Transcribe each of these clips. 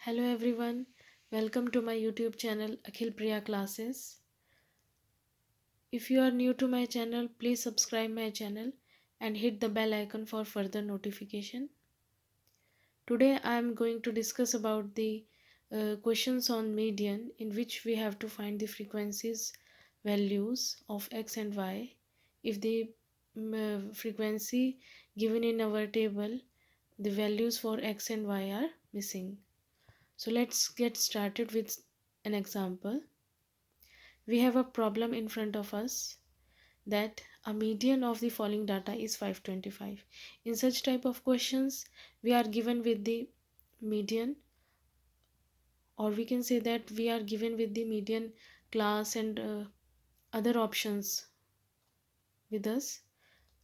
Hello everyone, welcome to my YouTube channel Akhil Priya Classes. If you are new to my channel, please subscribe my channel and hit the bell icon for further notification. Today I am going to discuss about the questions on median, in which we have to find the frequencies values of x and y if the frequency given in our table, the values for x and y are missing. So let's get started with an example. We have a problem in front of us that a median of the following data is 525. In such type of questions, we are given with the median, or we can say that we are given with the median class and other options with us.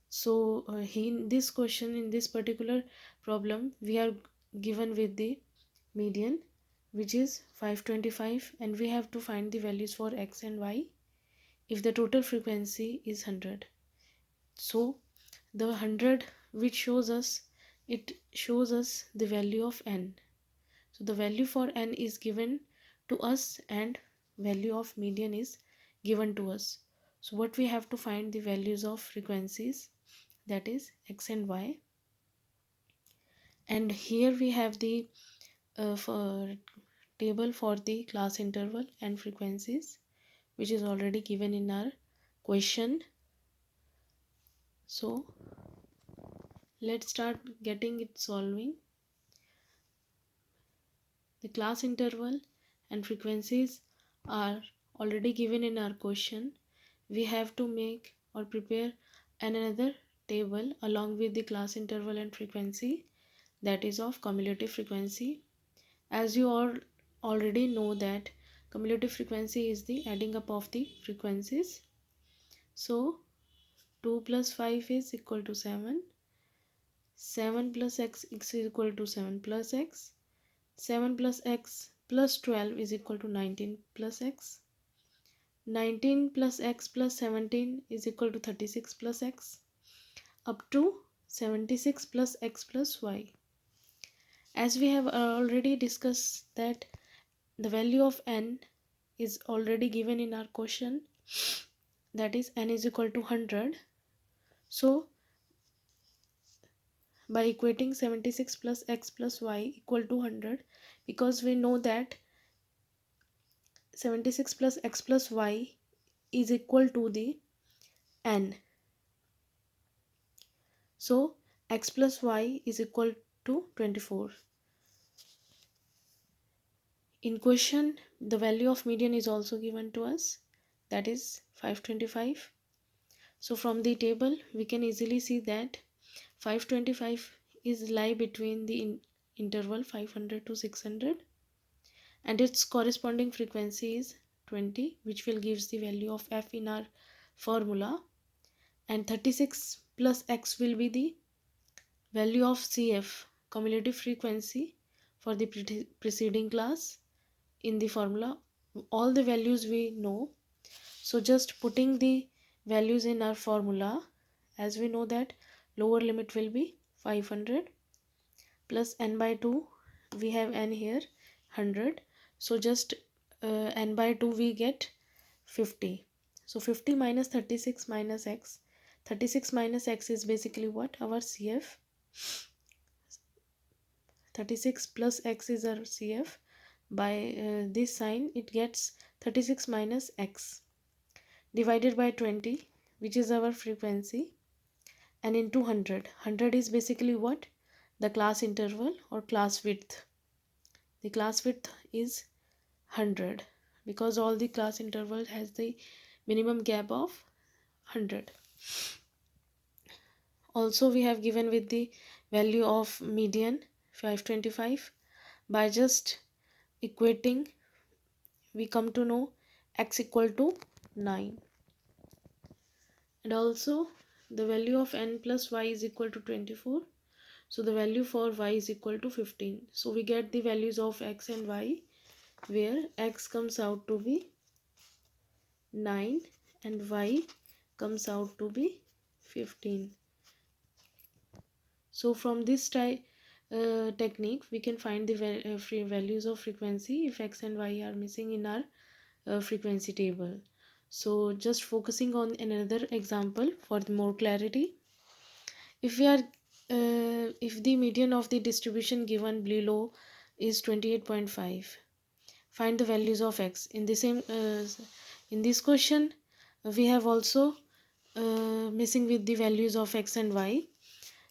So in this question, in this particular problem, we are given with the median, which is 525, and we have to find the values for x and y if the total frequency is 100. So the 100 which shows us, it shows us the value of n. So the value for n is given to us and value of median is given to us. So what we have to find the values of frequencies, that is x and y. And here we have the table for the class interval and frequencies, which is already given in our question. So let's start getting it solving. The class interval and frequencies are already given in our question. We have to make or prepare another table along with the class interval and frequency, that is of cumulative frequency. As you all already know that cumulative frequency is the adding up of the frequencies. So 2 plus 5 is equal to 7. 7 plus x is equal to 7 plus x. 7 plus x plus 12 is equal to 19 plus x. 19 plus x plus 17 is equal to 36 plus x, up to 76 plus x plus y. As we have already discussed that the value of n is already given in our question, that is n is equal to 100. So by equating 76 plus x plus y equal to 100, because we know that 76 plus x plus y is equal to the n. So x plus y is equal to 24. In question, the value of median is also given to us, that is 525. So from the table we can easily see that 525 is lie between the interval 500 to 600, and its corresponding frequency is 20, which will gives the value of f in our formula, and 36 plus x will be the value of CF, cumulative frequency, for the preceding class in the formula. All the values we know, so just putting the values in our formula, as we know that lower limit will be 500 plus n by 2, we have n here 100, so just n by 2 we get 50. So 50 minus 36 minus x, 36 minus x is basically what, our CF. 36 plus x is our CF. By this sign it gets 36 minus x divided by 20, which is our frequency, and into 100. 100 is basically what, the class interval or class width. The class width is 100 because all the class interval has the minimum gap of 100. Also we have given with the value of median 525. By just equating, we come to know x equal to 9, and also the value of n plus y is equal to 24. So the value for y is equal to 15. So we get the values of x and y, where x comes out to be 9 and y comes out to be 15. So from this technique, we can find the free values of frequency if x and y are missing in our frequency table. So just focusing on another example for the more clarity. If we are if the median of the distribution given below is 28.5, find the values of x. In the same in this question we have also missing with the values of x and y.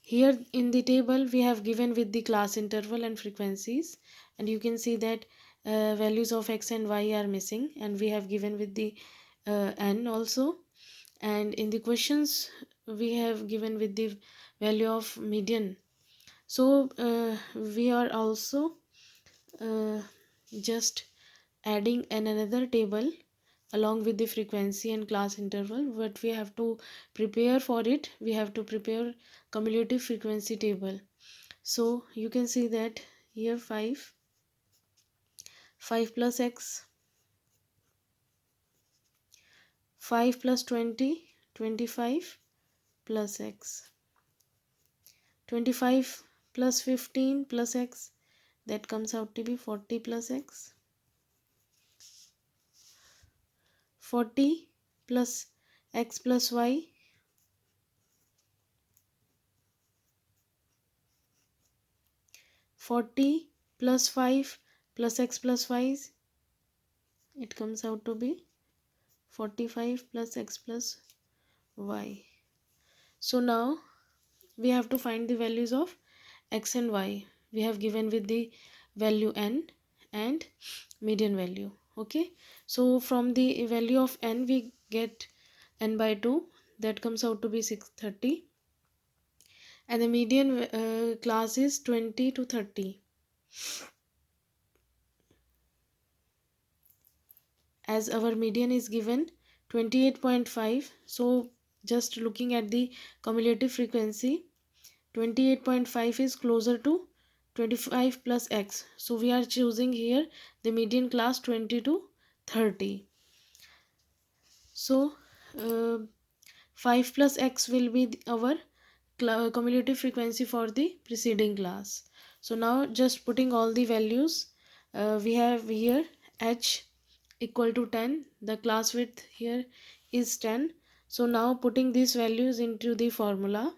Here in the table we have given with the class interval and frequencies, and you can see that values of x and y are missing, and we have given with the n also. And in the questions we have given with the value of median. So we are also uh, just adding another table along with the frequency and class interval. But we have to prepare for it, we have to prepare cumulative frequency table. So you can see that here 5 plus x, 5 plus 20, 25 plus x, 25 plus 15 plus x, that comes out to be 40 plus x, 40 plus x plus y, 40 plus 5 plus x plus y, it comes out to be 45 plus x plus y. So now we have to find the values of x and y. We have given with the value n and median value. Okay, so from the value of n we get n by 2, that comes out to be 630, and the median class is 20 to 30. As our median is given 28.5, so just looking at the cumulative frequency, 28.5 is closer to 25 plus x, so we are choosing here the median class 20 to 30. So 5 plus x will be our cumulative frequency for the preceding class. So now just putting all the values, we have here h equal to 10, the class width here is 10. So now putting these values into the formula,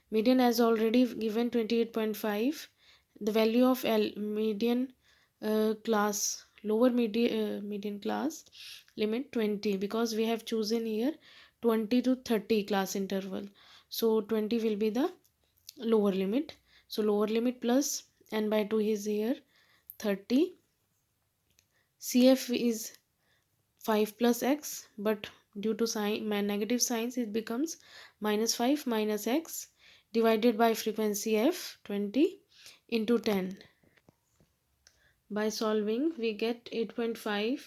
median has already given 28.5, the value of median class, lower median class limit 20, because we have chosen here 20 to 30 class interval, so 20 will be the lower limit. So lower limit plus n by 2 is here 30, cf is 5 plus x, but due to negative signs it becomes minus 5 minus x divided by frequency f 20 into 10. By solving we get 8.5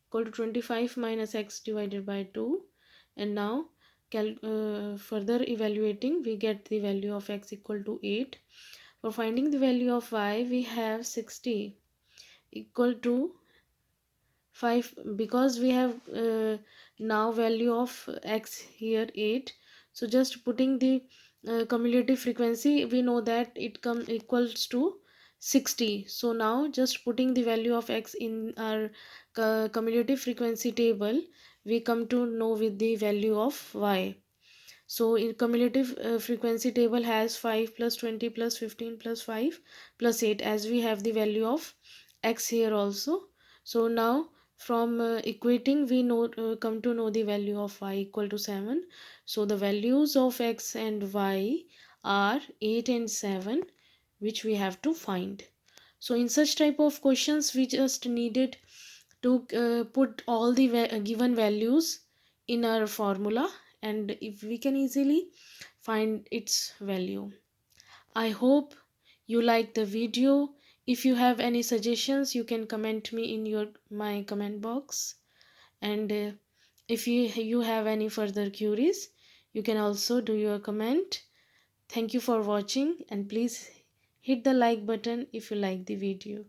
equal to 25 minus x divided by 2, and now further evaluating we get the value of x equal to 8. For finding the value of y we have 60 equal to 5, because we have now value of x here 8, so just putting the cumulative frequency we know that it equals to 60. So now just putting the value of x in our cumulative frequency table, we come to know with the value of y. So in cumulative frequency table has 5 plus 20 plus 15 plus 5 plus 8, as we have the value of x here also. So now from equating we know come to know the value of y equal to 7. So the values of x and y are 8 and 7, which we have to find. So in such type of questions we just needed to put all the given values in our formula, and if we can easily find its value. I hope you like the video. If you have any suggestions you can comment me in my comment box, and if you have any further queries you can also do your comment. Thank you for watching, and please hit the like button if you like the video.